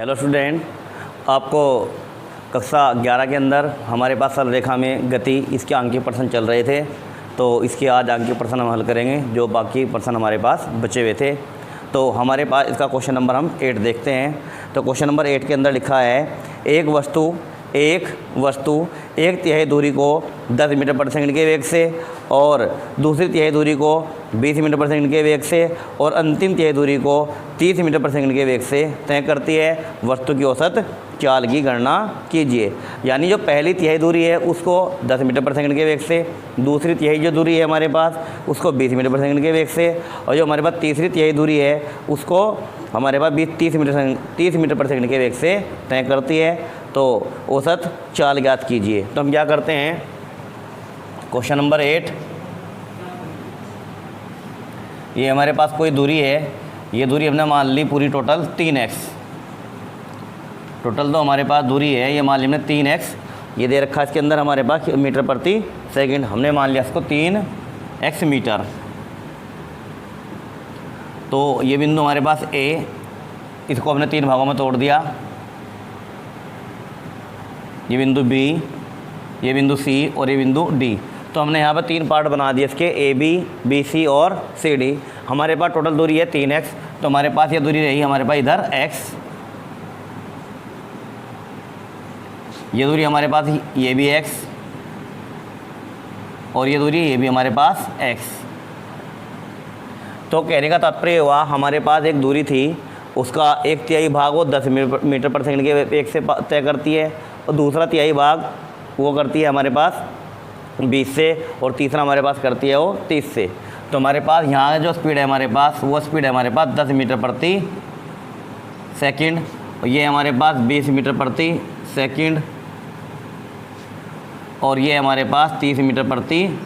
Hello student, आपको कक्षा 11 के अंदर हमारे पास सरल रेखा में गति इसके अंक के प्रश्न चल रहे थे। तो इसके आज अंक के प्रश्न हम हल करेंगे जो बाकी प्रश्न हमारे पास बचे हुए थे। तो हमारे पास इसका क्वेश्चन नंबर हम 8 देखते हैं। तो क्वेश्चन नंबर 8 के अंदर लिखा है एक वस्तु एक तिहाई दूरी को 10 मीटर प्रति सेकंड के वेग से और दूसरी तिहाई दूरी को 20 मीटर प्रति सेकंड के वेग से और अंतिम तिहाई दूरी को 30 मीटर प्रति सेकंड के वेग से तय करती है। वस्तु की औसत चाल की गणना कीजिए। यानी जो पहली तिहाई दूरी है उसको 10 मीटर प्रति सेकंड के वेग से, दूसरी तिहाई जो दूरी है हमारे पास उसको 20 मीटर प्रति सेकंड के वेग से, और जो हमारे पास तीसरी तिहाई दूरी है उसको हमारे पास 30 मीटर प्रति सेकंड के वेग से तय करती है। तो औसत चाल ज्ञात कीजिए। तो हम क्या करते हैं, क्वेश्चन नंबर 8, ये हमारे पास कोई दूरी है, ये दूरी हमने मान ली पूरी टोटल 3x। टोटल तो हमारे पास दूरी है, ये मान ली हमने 3x, ये दे रखा है इसके अंदर हमारे पास मीटर प्रति सेकंड, हमने मान लिया इसको 3x मीटर। तो ये बिंदु हमारे पास A, इसको हमने 3 भागों में तोड़ दिया। ये बिंदु B, ये बिंदु C और ये बिंदु D। तो हमने यहाँ पर 3 पार्ट बना दिए इसके, AB, BC और CD। हमारे पास टोटल दूरी है 3x। तो हमारे पास ये दूरी रही हमारे पास इधर x, ये दूरी हमारे पास ये भी x और ये दूरी ये भी हमारे पास x। तो कहने का तात्पर्य हुआ हमारे पास एक दूरी थी, उसका एक तिहाई भाग वो 10 मीटर प्रति सेकंड के वेग से तय करती है और दूसरा तिहाई भाग वो करती है हमारे पास 20 से और तीसरा हमारे पास करती है वो 30 से। तो हमारे पास यहाँ जो स्पीड है हमारे पास वो स्पीड है हमारे पास 10 मीटर प्रति सेकंड और ये हमारे पास 20 मीटर प्रति सेकंड और ये हमारे पास 30 मीटर प्रति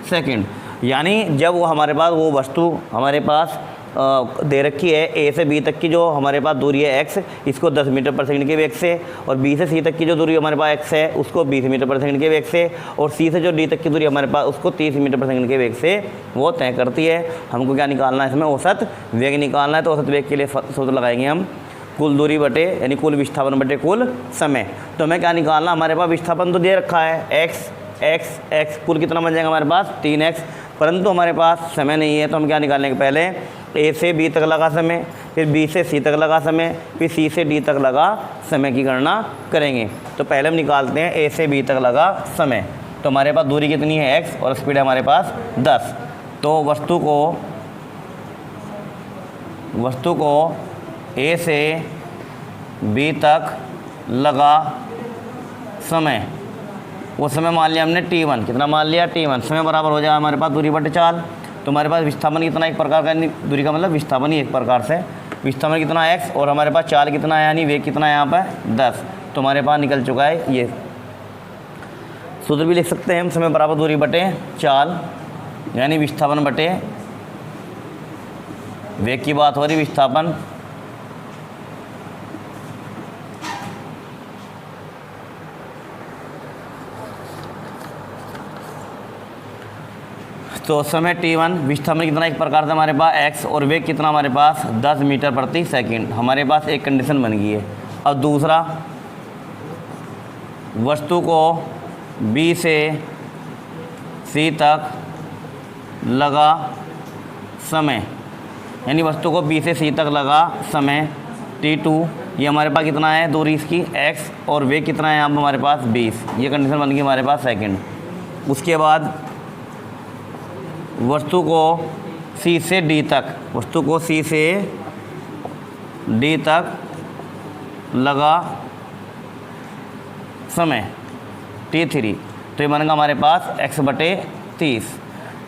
सेकंड। यानी जब वो हमारे पास वो वस्तु हमारे पास दे रखी है A से B तक की जो हमारे पास दूरी है x, इसको 10 मीटर प्रति सेकंड के वेग से, और B से C तक की जो दूरी हमारे पास x है उसको 20 मीटर प्रति सेकंड के वेग से, और C से जो D तक की दूरी हमारे पास उसको 30 मीटर प्रति सेकंड के वेग से वो तय करती है। हमको क्या निकालना है इसमें, औसत वेग निकालना है। तो औसत वेग के लिए सूत्र लगाएंगे हम कुल दूरी बटे यानी कुल विस्थापन बटे कुल समय। तो हमें क्या निकालना, हमारे पास विस्थापन तो दे रखा है x, कुल कितना बन जाएगा हमारे पास 3x, परंतु हमारे पास समय नहीं है। तो हम क्या निकालेंगे, पहले A से B तक लगा समय, फिर B से C तक लगा समय, फिर C से D तक लगा समय की गणना करेंगे। तो पहले हम निकालते हैं A से B तक लगा समय। तो हमारे पास दूरी कितनी है x और स्पीड है हमारे पास 10। तो वस्तु को A से B तक लगा समय, वो समय मान लिया हमने t1। कितना मान लिया, t1। समय बराबर हो जाएगा हमारे पास दूरी बटे चाल। तो हमारे पास विस्थापन कितना, एक प्रकार का, दूरी का मतलब विस्थापन ही एक प्रकार से, विस्थापन कितना x और हमारे पास चाल कितना है यानी वेग कितना है यहाँ पर 10। तो हमारे पास निकल चुका है ये। सूत्र भी लिख सकते हैं हम, समय बराबर दूरी बटे चाल यानी विस्थापन बटे वेग की बात हो रही, विस्थापन तो समय t1, विस्थापन कितना एक प्रकार से हमारे पास x और वेग कितना हमारे पास 10 मीटर प्रति सेकंड। हमारे पास एक कंडीशन बन गई है। अब दूसरा, वस्तु को B से C तक लगा समय, यानी वस्तु को B से C तक लगा समय t2, ये हमारे पास कितना है दूरी इसकी x और वेग कितना है यहाँ पर हमारे पास 20। ये कंडीशन बन गई हमारे पास सेकंड। उसके बाद वस्तु को C से D तक लगा समय t3। तो ये बनेगा हमारे पास x बटे 30।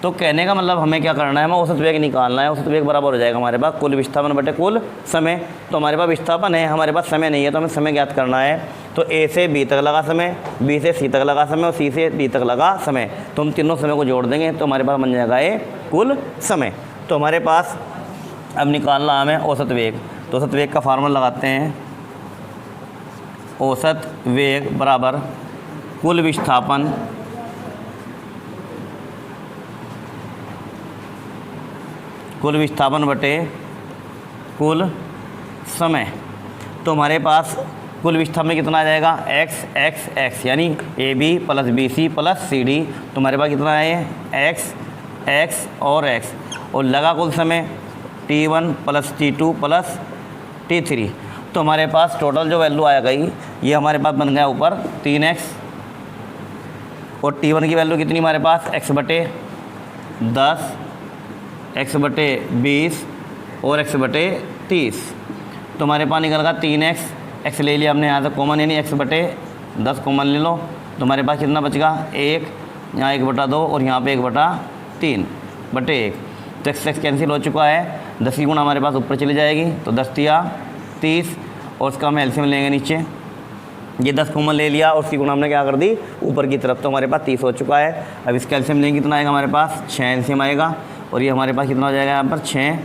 तो कहने का मतलब हमें क्या करना है, हमें औसत वेग निकालना है। औसत वेग बराबर हो जाएगा हमारे पास कुल विस्थापन बटे कुल समय। तो हमारे पास विस्थापन है, हमारे पास समय नहीं है, तो हमें समय ज्ञात करना है। तो A से B तक लगा समय, B से C तक लगा समय और C से D तक लगा समय। तो हम तीनों समय को जोड़ देंगे तो हमारे पास बन जाएगा ये कुल समय। तो हमारे पास अब निकालना हमें औसत वेग। तो औसत वेग का फार्मूला लगाते हैं, औसत वेग बराबर कुल विस्थापन बटे कुल समय। तो हमारे पास कुल विस्थापन कितना आ जाएगा, एक्स एक्स एक्स, यानी A B plus B C plus C D. तो हमारे पास कितना है, एक्स एक्स और एक्स, और लगा कुल समय T1 plus T2 plus T3। तो हमारे पास टोटल जो वैल्यू आ गई ये हमारे पास बन गया ऊपर 3x, और T1 की वैल्यू कितनी हमारे पास, x/10, x/20 और x/30। तो हमारे पास निकल गया 3x, x ले लिया हमने यहाँ से कॉमन, यानी x/10 कॉमन ले लो। तो हमारे पास कितना बच गया, 1, यहाँ 1/2 और यहाँ पे 1/3/1। तो x कैंसिल हो चुका है, 10 की गुणा हमारे पास ऊपर चली जाएगी, तो 10 तिया 30, और उसका हम एलसीएम लेंगे नीचे। ये 10 कॉमन ले लिया और उसकी गुणा हमने क्या कर दी ऊपर की तरफ, तो हमारे पास 30 हो चुका है। अब इसका एलसीएम लेंगे, कितना आएगा हमारे पास, 6 एलसीएम आएगा, और ये हमारे पास कितना हो जाएगा यहाँ पर 6,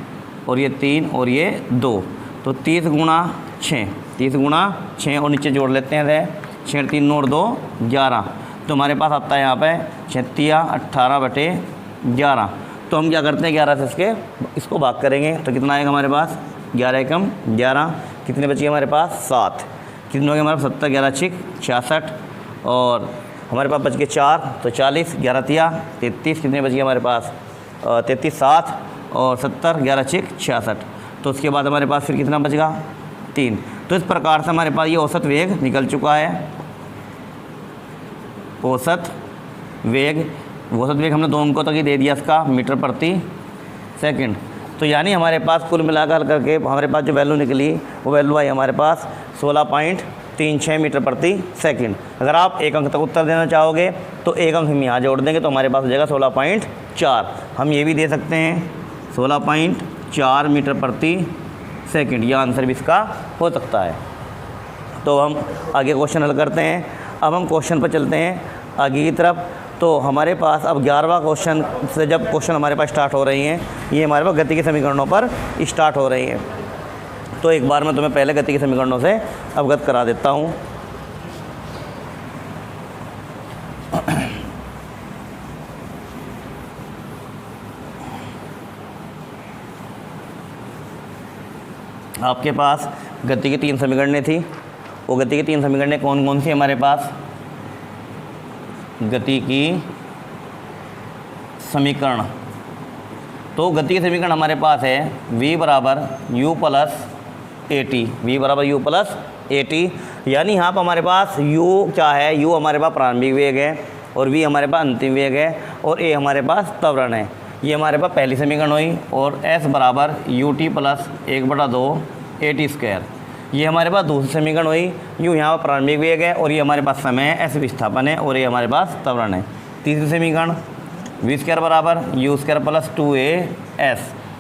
और ये 3 और ये 2, तो 30 गुणा 6, 30 गुणा 6, और नीचे जोड़ लेते हैं 6 3 और 2 11। तो हमारे पास आता है यहाँ पे 6 तिया 18/11। तो हम क्या करते हैं, 11 से इसको भाग करेंगे, तो कितना आएगा हमारे पास, 11 एकम 11, कितने बचे हमारे पास, 7, कितने हो गए हमारे पास, 70 11 6 66, और हमारे पास बच गए 4, तो 40, 11 तिया 33, कितने बच गए हमारे पास, 33 7, और 70 11 6 66। तो उसके बाद हमारे पास फिर कितना बचेगा, 3। तो इस प्रकार से हमारे पास ये औसत वेग निकल चुका है। औसत वेग हमने 2 अंकों तक ही दे दिया इसका, मीटर प्रति सेकंड। तो यानी हमारे पास कुल मिलाकर करके हमारे पास जो वैल्यू निकली वो वैल्यू आई हमारे पास 16.36 मीटर प्रति सेकंड। अगर आप एक अंक तक उत्तर देना चाहोगे तो एक अंक हम यहाँ जोड़ देंगे, तो हमारे पास हो जाएगा 16.4। हम ये भी दे सकते हैं 16.4 मीटर प्रति सेकंड, यह आंसर भी इसका हो सकता है। तो हम आगे क्वेश्चन हल करते हैं। अब हम क्वेश्चन पर चलते हैं आगे की तरफ। तो हमारे पास अब 11वां क्वेश्चन से जब क्वेश्चन हमारे पास स्टार्ट हो रही हैं, ये हमारे पास गति के समीकरणों पर स्टार्ट हो रही हैं। तो एक बार मैं तुम्हें पहले गति के समीकरणों से अवगत करा देता हूँ। आपके पास गति की 3 समीकरणें थी। वो गति की 3 समीकरणें कौन कौन सी हमारे पास, गति की समीकरण। तो गति के समीकरण हमारे पास है v बराबर u plus A T, V बराबर u प्लस ए टी। यानी यहाँ पर हमारे पास u क्या है, u हमारे पास प्रारंभिक वेग है, और v हमारे पास अंतिम वेग है, और a हमारे पास त्वरण है। ये हमारे पास पहली समीकरण हुई। और s बराबर U T plus 1/2 A T square, ये हमारे पास दूसरी समीकरण हुई। u यहाँ पर प्रारंभिक वेग है, और ये हमारे पास समय है, s विस्थापन है, और ये हमारे पास त्वरण है। तीसरी समीकरण वी स्क्वायर बराबर यू स्क्वायर प्लस 2as,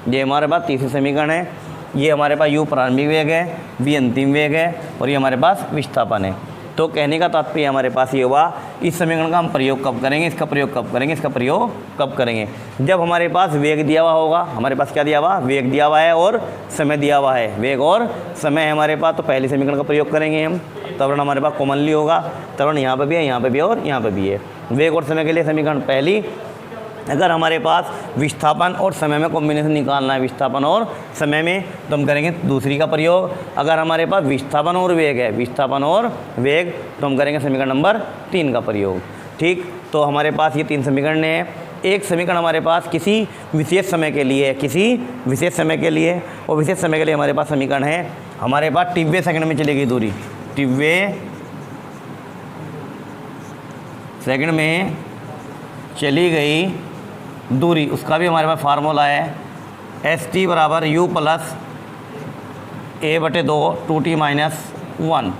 ये हमारे पास तीसरी समीकरण है। ये हमारे पास u प्रारंभिक वेग है, v अंतिम वेग है, और ये हमारे पास विस्थापन है। तो कहने का तात्पर्य हमारे पास ये हुआ, इस समीकरण का हम प्रयोग कब करेंगे, इसका प्रयोग कब करेंगे, इसका प्रयोग कब करेंगे, जब हमारे पास वेग दिया हुआ होगा। हमारे पास क्या दिया हुआ, वेग दिया हुआ है और समय दिया हुआ है। वेग और समय है हमारे पास, तो पहली समीकरण का प्रयोग करेंगे हम। त्वरण हमारे पास कॉमनली होगा, त्वरण यहाँ पर भी है, यहाँ पर भी है, और यहाँ पर भी है। वेग और समय के लिए समीकरण पहली। अगर हमारे पास विस्थापन और समय में कॉम्बिनेशन निकालना है, विस्थापन और समय में, तो हम करेंगे दूसरी का प्रयोग। अगर हमारे पास विस्थापन और वेग है, विस्थापन और वेग, तो हम करेंगे समीकरण नंबर 3 का प्रयोग। ठीक, तो हमारे पास ये 3 समीकरण हैं। एक समीकरण हमारे पास किसी विशेष समय के लिए है, किसी विशेष समय के लिए, और विशेष समय के लिए हमारे पास समीकरण है, हमारे पास टिब्बे सेकंड में चली गई दूरी, टिब्बे सेकंड में चली गई दूरी, उसका भी हमारे पास फार्मूला है st बराबर u plus a/2 2t minus 1।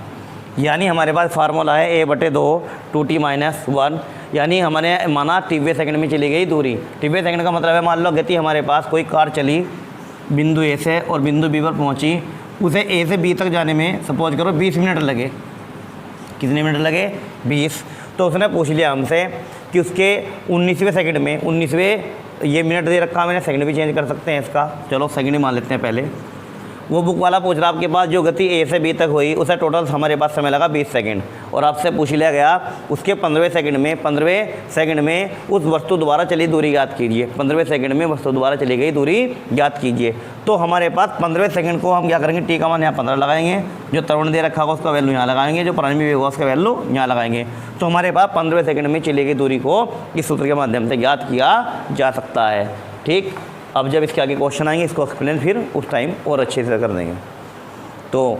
यानी हमारे पास फार्मूला है a/2 2t माइनस 1। यानी हमने माना टिब्बे सेकंड में चली गई दूरी। टिब्बे सेकंड का मतलब है, मान लो गति हमारे पास कोई कार चली बिंदु ए से और बिंदु बी पर पहुंची, उसे ए से बी तक जाने में सपोज करो 20 मिनट लगे। कितने मिनट लगे, 20। तो उसने पूछ लिया हमसे कि उसके 19वें सेकंड में, 19वें ये मिनट दे रखा, मैंने सेकंड भी चेंज कर सकते हैं इसका, चलो सेकंड ही मान लेते हैं पहले। वो बुक वाला पूछ रहा आपके पास जो गति ए से बी तक हुई उसे टोटल हमारे पास समय लगा 20 सेकंड, और आपसे पूछ लिया गया उसके 15वें सेकंड में उस वस्तु द्वारा चली दूरी ज्ञात कीजिए। 15वें सेकंड में वस्तु द्वारा चली गई दूरी ज्ञात कीजिए। तो हमारे पास 15वें सेकंड को हम क्या करेंगे, टी का मान यहाँ 15 लगाएंगे, जो त्वरण दे रखा होगा उसका वैल्यू यहाँ लगाएंगे, जो प्रारंभिक होगा उसका वैल्यू यहाँ लगाएंगे। तो हमारे पास 15वें सेकंड में चली गई दूरी को इस सूत्र के माध्यम से ज्ञात किया जा सकता है। ठीक, अब जब इसके आगे क्वेश्चन आएंगे इसको एक्सप्लेन फिर उस टाइम और अच्छे से कर देंगे। तो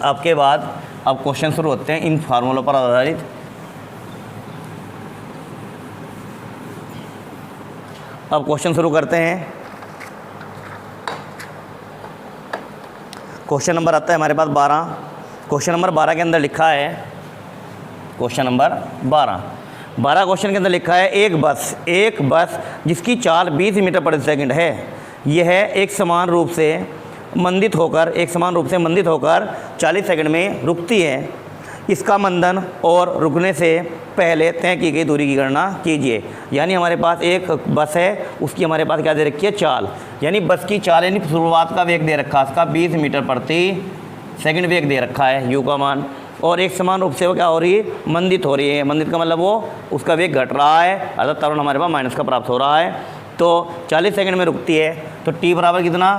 आपके बाद अब क्वेश्चन शुरू होते हैं इन फार्मूलों पर आधारित। अब क्वेश्चन शुरू करते हैं। क्वेश्चन नंबर आता है हमारे पास 12। क्वेश्चन नंबर 12 के अंदर लिखा है, क्वेश्चन नंबर 12 क्वेश्चन के अंदर लिखा है एक बस जिसकी चाल 20 मीटर प्रति सेकंड है, यह एक समान रूप से मंदित होकर 40 सेकंड में रुकती है। इसका मंदन और रुकने से पहले तय की गई दूरी की गणना कीजिए। यानी हमारे पास एक बस है, उसकी हमारे पास क्या दे रखी है, चाल। यानी बस की चाल यानी शुरुआत का वेग दे रखा है, उसका 20 मीटर प्रति सेकंड वेग दे रखा है यू का मान, और एक समान रूप से वो क्या हो रही है, मंदित हो रही है। मंदित का मतलब वो उसका वेग घट रहा है, अर्थात त्वरण हमारे पास माइनस का प्राप्त हो रहा है। तो 40 सेकंड में रुकती है, तो टी बराबर कितना,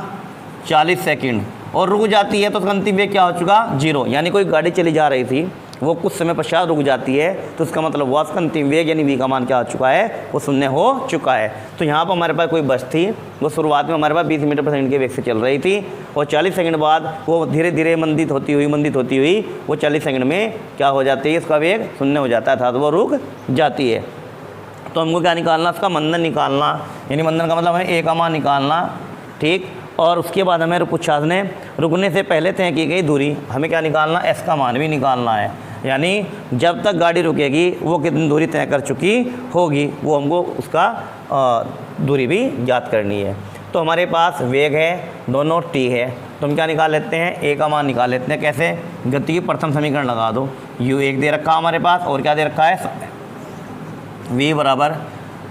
40 सेकंड, और रुक जाती है तो उसका अंतिम वेग क्या हो चुका, 0। यानी कोई गाड़ी चली जा रही थी, वो कुछ समय पश्चात रुक जाती है, तो उसका मतलब वो उसका अंतिम वेग यानी v का मान क्या हो चुका है, वो 0 हो चुका है। तो यहाँ पर हमारे पास कोई बस थी, वो शुरुआत में हमारे पास 20 मीटर प्रति सेकंड के वेग से चल रही थी, और 40 सेकंड बाद वो धीरे धीरे मंदित होती हुई वो 40 सेकंड में क्या हो जाती है, इसका वेग 0 हो जाता है, था तो वो रुक जाती है। तो हमको क्या निकालना, उसका मंदन निकालना, यानी मंदन का मतलब है ए का मान निकालना। ठीक, और उसके बाद हमें पूछा ने रुकने से पहले तय की गई दूरी, हमें क्या निकालना, एस का मान भी निकालना है। यानी जब तक गाड़ी रुकेगी वो कितनी दूरी तय कर चुकी होगी, वो हमको उसका दूरी भी ज्ञात करनी है। तो हमारे पास वेग है, दोनों टी है, तो हम क्या निकाल लेते हैं, ए का मान निकाल लेते हैं। कैसे, गति की प्रथम समीकरण लगा दो, यू एक दे रखा हमारे पास, और क्या दे रखा है, v बराबर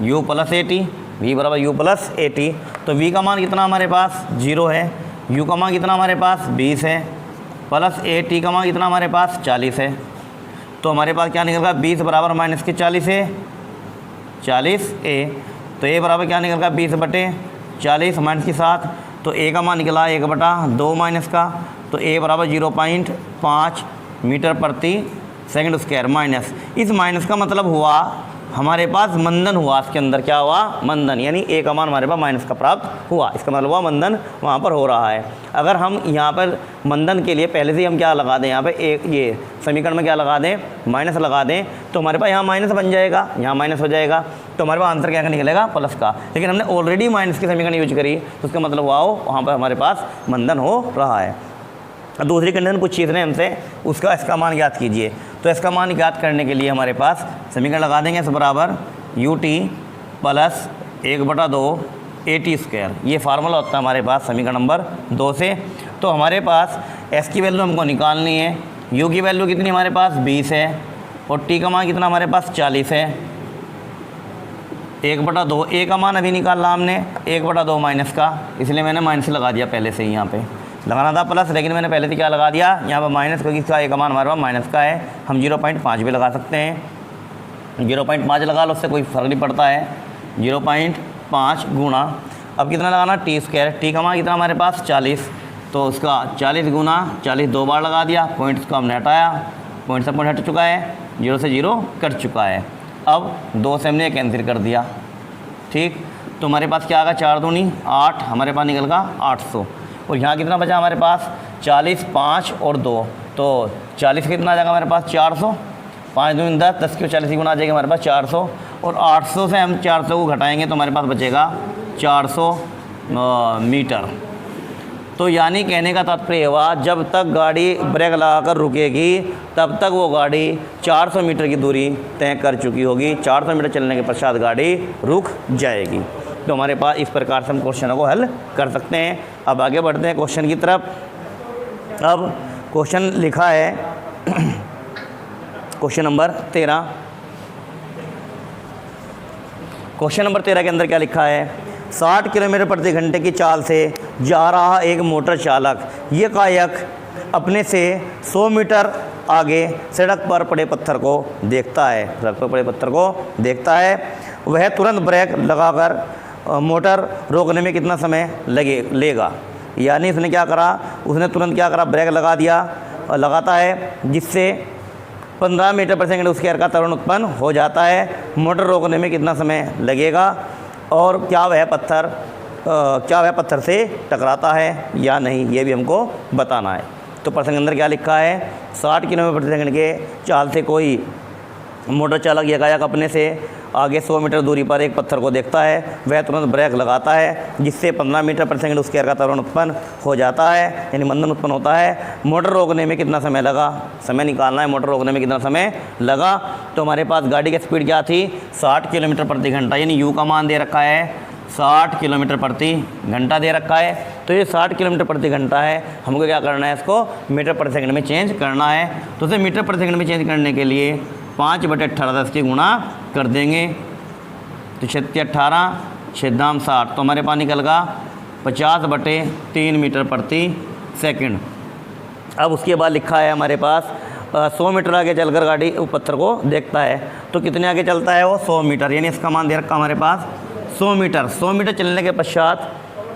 यू प्लस ए टी। तो v का मान कितना हमारे पास 0 है, u का मान कितना हमारे पास 20 है, प्लस ए टी का मान कितना हमारे पास 40 है। तो हमारे पास क्या निकल गया, 20 बराबर माइनस के 40 है, 40 ए। तो ए बराबर क्या निकल गया, 20 बटे 40 माइनस के साथ, तो ए का मान निकला 1/2 माइनस का, तो ए बराबर 0.5 मीटर प्रति सेकंड स्क्वायर माइनस। इस माइनस का मतलब हुआ हमारे पास मंदन हुआ, इसके अंदर क्या हुआ, मंदन, यानी ए का मान हमारे पास माइनस का प्राप्त हुआ, इसका मतलब हुआ मंदन वहाँ पर हो रहा है। अगर हम यहाँ पर मंदन के लिए पहले से ही हम क्या लगा दें, यहाँ पे एक ये समीकरण में क्या लगा दें, माइनस लगा दें, तो हमारे पास यहाँ माइनस बन जाएगा, यहाँ माइनस हो जाएगा, तो हमारे पास आंसर क्या निकलेगा, प्लस का। लेकिन हमने ऑलरेडी माइनस की समीकरण यूज करी, तो उसका मतलब हुआ वहाँ पर हमारे पास मंदन हो रहा है। दूसरी कंडीशन पूछी इसने हमसे, उसका इसका मान ज्ञात कीजिए। तो इसका मान ज्ञात करने के लिए हमारे पास समीकरण लगा देंगे, इस बराबर U T plus 1/2 A T square. ये फार्मूला होता है हमारे पास समीकरण नंबर 2 से। तो हमारे पास एस की वैल्यू हमको निकालनी है, यू की वैल्यू कितनी हमारे पास 20 है, और टी का मान कितना हमारे पास 40 है। 1/2 ए का मान अभी निकालना हमने 1/2 माइनस का, इसलिए मैंने माइनस लगा दिया पहले से ही, यहाँ पे लगाना था प्लस, लेकिन मैंने पहले से क्या लगा दिया, यहाँ पर माइनस, क्योंकि इसका ए का मान हमारे पास माइनस का है। हम 0.5 भी लगा सकते हैं, 0.5 लगा लो, उससे कोई फ़र्क नहीं पड़ता है। 0.5 गुणा, अब कितना लगाना, टी स्क्वायर, टी का मान कितना हमारे पास 40, तो उसका 40 गुना 40 दो बार लगा दिया, पॉइंट्स को हमने हटाया, पॉइंट से पॉइंट हट चुका है, 0 से 0 कट चुका है। अब 2 से हमने कैंसिल कर दिया। ठीक, तो हमारे पास क्या आ गया, 4 दूनी 8, हमारे पास निकल गया 800। और यहाँ कितना बचा हमारे पास, 40, 5 और 2, तो 40 कितना आ जाएगा हमारे पास 400, 5 दूनी 10, 10 की 40 गुना आ जाएगा हमारे पास 400, और 800 से हम 400 को घटाएंगे तो हमारे पास बचेगा 400 मीटर। तो यानी कहने का तात्पर्य हुआ, जब तक गाड़ी ब्रेक लगाकर रुकेगी तब तक वो गाड़ी 400 मीटर की दूरी तय कर चुकी होगी, 400 मीटर चलने के पश्चात गाड़ी रुक जाएगी। तो हमारे पास इस प्रकार से हम क्वेश्चनों को हल कर सकते हैं। अब आगे बढ़ते हैं क्वेश्चन की तरफ। अब क्वेश्चन लिखा है क्वेश्चन नंबर 13। क्वेश्चन नंबर 13 के अंदर क्या लिखा है, 60 किलोमीटर प्रति घंटे की चाल से जा रहा एक मोटर चालक। ये कायक अपने से 100 मीटर आगे सड़क पर पड़े पत्थर को देखता है, सड़क पर पड़े पत्थर को देखता है। वह तुरंत ब्रेक लगाकर मोटर रोकने में कितना समय लेगा। यानी उसने क्या करा, उसने तुरंत क्या करा, ब्रेक लगा दिया और लगाता है, जिससे 15 मीटर पर सेकंड उसके एयर का त्वरण उत्पन्न हो जाता है। मोटर रोकने में कितना समय लगेगा और क्या वह पत्थर से टकराता है या नहीं, ये भी हमको बताना है। तो प्रश्न के अंदर क्या लिखा है, 60 किलोमीटर प्रति सेकंड के चाल से कोई मोटर चालक या कायक अपने से आगे 100 मीटर दूरी पर एक पत्थर को देखता है। वह तुरंत ब्रेक लगाता है, जिससे 15 मीटर पर सेकंड उसके एयर का त्वरण उत्पन्न हो जाता है, यानी मंदन उत्पन्न होता है। मोटर रोकने में कितना समय लगा, समय निकालना है, मोटर रोकने में कितना समय लगा। तो हमारे पास गाड़ी की स्पीड क्या थी, 60 किलोमीटर प्रति घंटा, यानी यू का मान दे रखा है 60 किलोमीटर प्रति घंटा दे रखा है। तो ये 60 किलोमीटर प्रति घंटा है, हमको क्या करना है, इसको मीटर प्रति सेकंड में चेंज करना है। तो उसे मीटर प्रति सेकंड में चेंज करने के लिए 5/18 के गुणा कर देंगे। तो 6×18 6×दाम 60, तो हमारे पास निकल गा 50/3 मीटर प्रति सेकंड। अब उसके बाद लिखा है हमारे पास 100 मीटर आगे चलकर गाड़ी पत्थर को देखता है। तो कितने आगे चलता है वो, 100 मीटर, यानी इसका मान दे रखा हमारे पास 100 मीटर। 100 मीटर चलने के पश्चात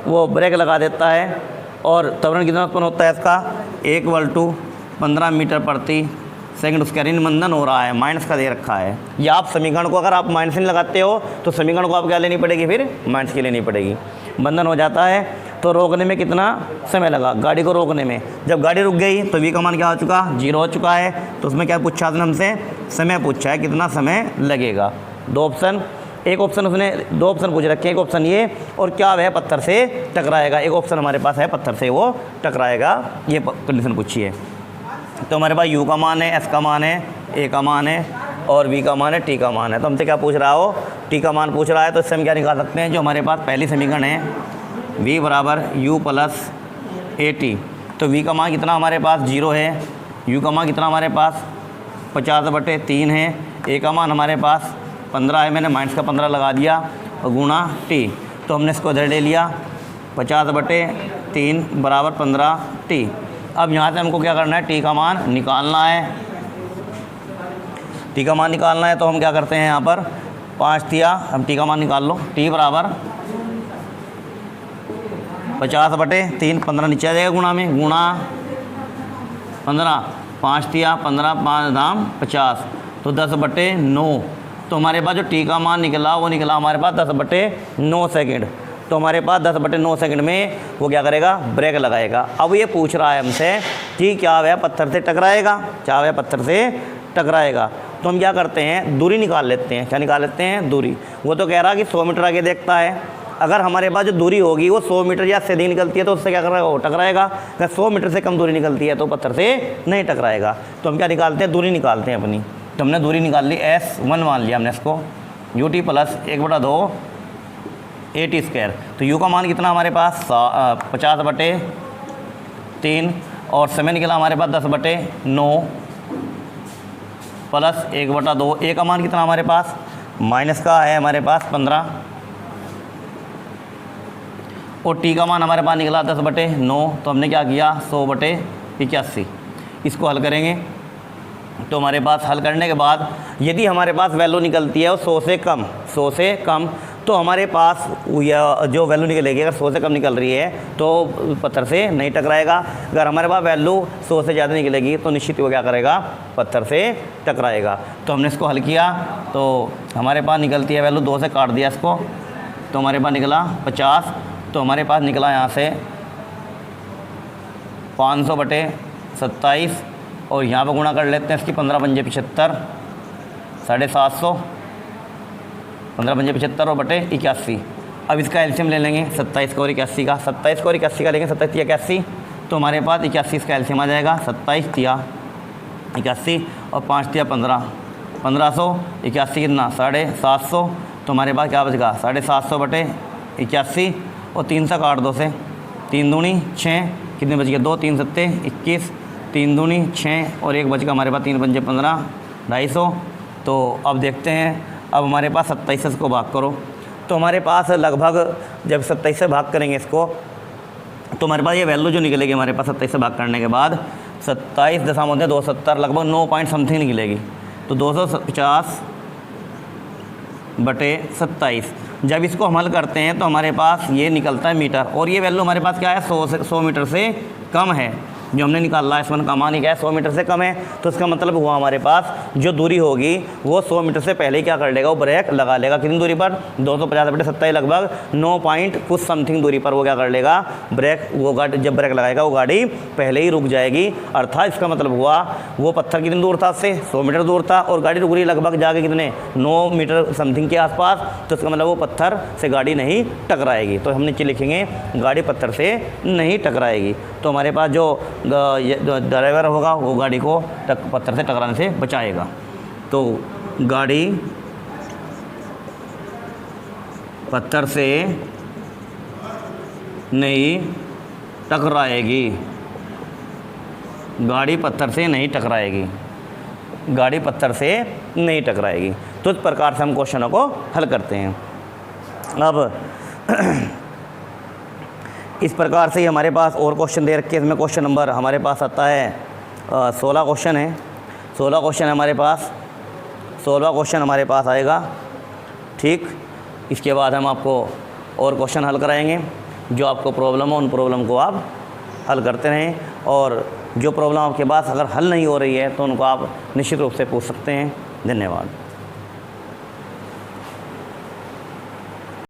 वो ब्रेक लगा देता है और त्वरण कितना उत्पन्न होता है इसका, 1/15 मीटर प्रति सेकंड उसका ऋण मंदन हो रहा है, माइनस का दे रखा है। या आप समीकरण को अगर आप माइनस नहीं लगाते हो तो समीकरण को आप क्या लेनी पड़ेगी, फिर माइनस की लेनी पड़ेगी। मंदन हो जाता है तो रोकने में कितना समय लगा, गाड़ी को रोकने में। जब गाड़ी रुक गई तो वी का मान क्या हो चुका, 0 हो चुका है। तो उसमें क्या पूछा उसने हमसे, समय पूछा है, कितना समय लगेगा। दो ऑप्शन उसने 2 ऑप्शन पूछ रखे हैं, एक ऑप्शन ये और क्या वह पत्थर से टकराएगा, एक ऑप्शन हमारे पास है पत्थर से वो टकराएगा, ये कंडीशन पूछी है। तो हमारे पास u का मान है, s का मान है, a का मान है और v का मान है, t का मान है। तो हमसे क्या पूछ रहा हो, t का मान पूछ रहा है। तो इससे हम क्या निकाल सकते हैं, जो हमारे पास पहली समीकरण है v बराबर u प्लस at। तो v का मान कितना हमारे पास 0 है, u का मान कितना हमारे पास 50/3 है, a का मान हमारे पास 15 है, मैंने माइनस का 15 लगा दिया और गुणा t। तो हमने इसको इधर ले लिया, 50/3 बराबर 15t। अब यहाँ से हमको क्या करना है, टी का मान निकालना है। टी का मान निकालना है तो हम क्या करते हैं, यहाँ पर 5 दिया, हम टी का मान निकाल लो। टी बराबर 50/3, 15 नीचे आ जाएगा गुणा में, गुणा 15, 5 दिया, 15, 5 दाम 50, तो 10/9। तो हमारे पास जो टी का मान निकला वो निकला हमारे पास 10/9 सेकेंड। तो हमारे पास 10/9 सेकंड में वो क्या करेगा, ब्रेक लगाएगा। अब ये पूछ रहा है हमसे कि क्या वह पत्थर से टकराएगा, क्या वह पत्थर से टकराएगा। तो हम क्या करते हैं, दूरी निकाल लेते हैं। क्या निकाल लेते हैं, दूरी। वो तो कह रहा कि 100 मीटर आगे देखता है, अगर हमारे पास जो दूरी होगी वो 100 मीटर या से अधिक निकलती है तो उससे क्या करेगा, वो टकराएगा। अगर 100 मीटर से कम दूरी निकलती है तो पत्थर से नहीं टकराएगा। तो हम क्या निकालते हैं, दूरी निकालते हैं अपनी। तो हमने दूरी निकाल ली, S1 मान लिया हमने इसको, ut प्लस 1/2 at²। तो u का मान कितना हमारे पास 50/3 और समय निकला हमारे पास 10/9 प्लस 1/2। a का मान कितना हमारे पास, माइनस का है हमारे पास 15 और t का मान हमारे पास निकला 10/9। तो हमने क्या किया, 100/81। इसको हल करेंगे तो हमारे पास हल करने के बाद यदि हमारे पास वैल्यू निकलती है वो 100 से कम तो हमारे पास जो वैल्यू निकलेगी, अगर 100 से कम निकल रही है तो पत्थर से नहीं टकराएगा। अगर हमारे पास वैल्यू 100 से ज़्यादा निकलेगी तो निश्चित वो क्या करेगा, पत्थर से टकराएगा। तो हमने इसको हल किया तो हमारे पास निकलती है वैल्यू, 2 से काट दिया इसको, तो हमारे पास निकला 50। तो हमारे पास निकला यहाँ से 500/27 और यहाँ पर गुणा कर लेते हैं इसकी, 15×5 = 75, 750, 15×5 = 75 और बटे 81। अब इसका एलसीएम ले लेंगे 27 का और 81 का, 27 का और 81 का लेंगे, 27 × 81 तो हमारे पास 81 इसका एलसीएम आ जाएगा। 27 × 81 और 5 × 15, 1500, 81 कितना 750। तो हमारे पास क्या बचेगा, 750/81 और 3 से काट 2 से, 3 दूनी 6, कितने बच गए, 2, 3 7 21, 3 दूनी 6 और 1 बच गया हमारे पास, 3 × 5 = 15, 250। तो अब देखते हैं, अब हमारे पास 27 से इसको भाग करो तो हमारे पास लगभग, जब 27 से भाग करेंगे इसको तो हमारे पास ये वैल्यू जो निकलेगी हमारे पास 27 से भाग करने के बाद 27.270 लगभग 9 पॉइंट समथिंग निकलेगी। तो 250/27। जब इसको हम हल करते हैं तो हमारे पास ये निकलता है मीटर, और ये वैल्यू हमारे पास क्या है 100 मीटर से कम है। जो हमने निकाला है इसमें का मान ही क्या है 100 मीटर से कम है। तो इसका मतलब हुआ हमारे पास जो दूरी होगी वो 100 मीटर से पहले ही क्या कर लेगा, वो ब्रेक लगा लेगा। कितनी दूरी पर 250/27 लगभग 9 पॉइंट कुछ समथिंग दूरी पर वो क्या कर लेगा, ब्रेक, वो गाड़ी जब ब्रेक लगाएगा वो गाड़ी पहले ही रुक जाएगी। अर्थात इसका मतलब हुआ वो पत्थर कितनी दूर था उससे 100 मीटर दूर था और गाड़ी रुक रही लगभग जाके कितने 9 मीटर समथिंग के आसपास। तो इसका मतलब वो पत्थर से गाड़ी नहीं टकराएगी। तो हम नीचे लिखेंगे गाड़ी पत्थर से नहीं टकराएगी। तो हमारे पास जो ड्राइवर होगा वो गाड़ी को पत्थर से टकराने से बचाएगा। तो गाड़ी पत्थर से नहीं टकराएगी, गाड़ी पत्थर से नहीं टकराएगी, गाड़ी पत्थर से नहीं टकराएगी। तो इस प्रकार से हम क्वेश्चनों को हल करते हैं। अब इस प्रकार से ही हमारे पास और क्वेश्चन दे रखे हैं। इसमें क्वेश्चन नंबर हमारे पास आता है 16 क्वेश्चन है। 16 क्वेश्चन हमारे पास 16 क्वेश्चन हमारे पास आएगा। ठीक, इसके बाद हम आपको और क्वेश्चन हल कराएंगे। जो आपको प्रॉब्लम हो उन प्रॉब्लम को आप हल करते रहें, और जो प्रॉब्लम आपके पास अगर हल नहीं हो रही है तो उनको आप निश्चित रूप से पूछ सकते हैं। धन्यवाद।